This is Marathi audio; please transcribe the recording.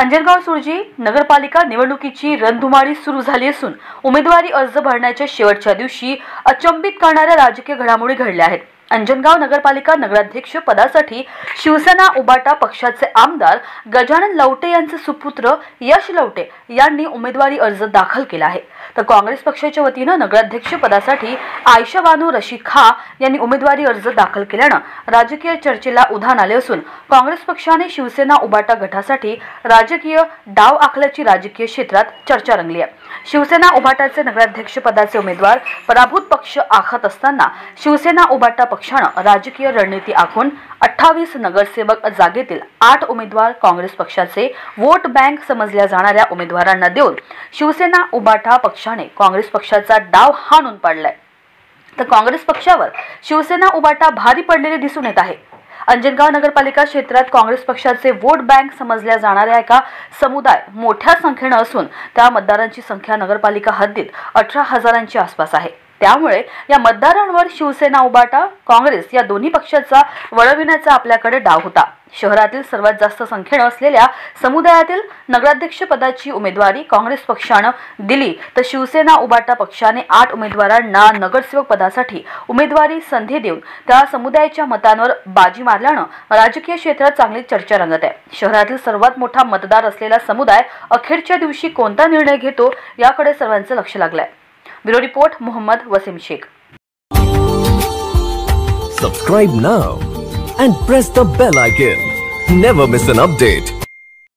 अंजनगाव सुरजी नगरपालिका निवडणुकीची रणधुमाळी सुरू झाली असून उमेदवारी अर्ज भरण्याच्या शेवटच्या दिवशी अचंबित करणाऱ्या राजकीय घडामोडी घडल्या आहेत। अंजनगाव नगरपालिका नगराध्यक्ष पदासाठी शिवसेना उबाटा पक्षाचे आमदार गजानन लवटे यांचे सुपुत्र यश लवटे यांनी उमेदवारी अर्ज दाखल केला आहे। तर काँग्रेस पक्षाच्या वतीने नगराध्यक्ष पदासाठी आयशा बानू रशीद खां यांनी उमेदवारी अर्ज दाखल केल्याने राजकीय चर्चेला उधाण आले असून काँग्रेस पक्षाने शिवसेना उबाटा गटासाठी राजकीय डाव आखल्याची राजकीय क्षेत्रात चर्चा रंगली आहे। शिवसेना उबाटाचे नगराध्यक्ष पदाचे उमेदवार पराभूत पक्ष आखत असताना शिवसेना उबाटा पक्षाने राजकीय रणनीती आखून 28 नगरसेवक जागेतील 8 उमेदवार काँग्रेस पक्षाचे वोट बँक समजल्या जाणाऱ्या उमेदवारांना देऊन शिवसेना उबाटा पक्षाने काँग्रेस पक्षाचा डाव हाणून पाडलाय। तर काँग्रेस पक्षावर शिवसेना उबाटा भारी पडलेले दिसून येत आहे। अंजनगाव नगरपालिका क्षेत्रात काँग्रेस पक्षाचे वोट बँक समजल्या जाणाऱ्या एका समुदाय मोठ्या संख्येने असून त्या मतदारांची संख्या नगरपालिका हद्दीत 18,000च्या आसपास आहे। त्यामुळे या मतदारांवर शिवसेना उबाटा काँग्रेस या दोन्ही पक्षाचा वळविण्याचा आपल्याकडे डाव होता। शहरातील सर्वात जास्त संख्येने असलेल्या समुदायातील नगराध्यक्ष पदाची उमेदवारी काँग्रेस पक्षाने दिली तर शिवसेना उबाटा पक्षाने 8 उमेदवारांना नगरसेवक पदासाठी उमेदवारी संधी देऊन त्या समुदायाच्या मतांवर बाजी मारल्याने राजकीय क्षेत्रात चांगली चर्चा रंगत आहे। शहरातील सर्वात मोठा मतदार असलेला समुदाय अखेरच्या दिवशी कोणता निर्णय घेतो याकडे सर्वांचे लक्ष लागलंय। Bureau report Mohammad Wasim Shaikh. Subscribe now and press the bell icon. Never miss an update.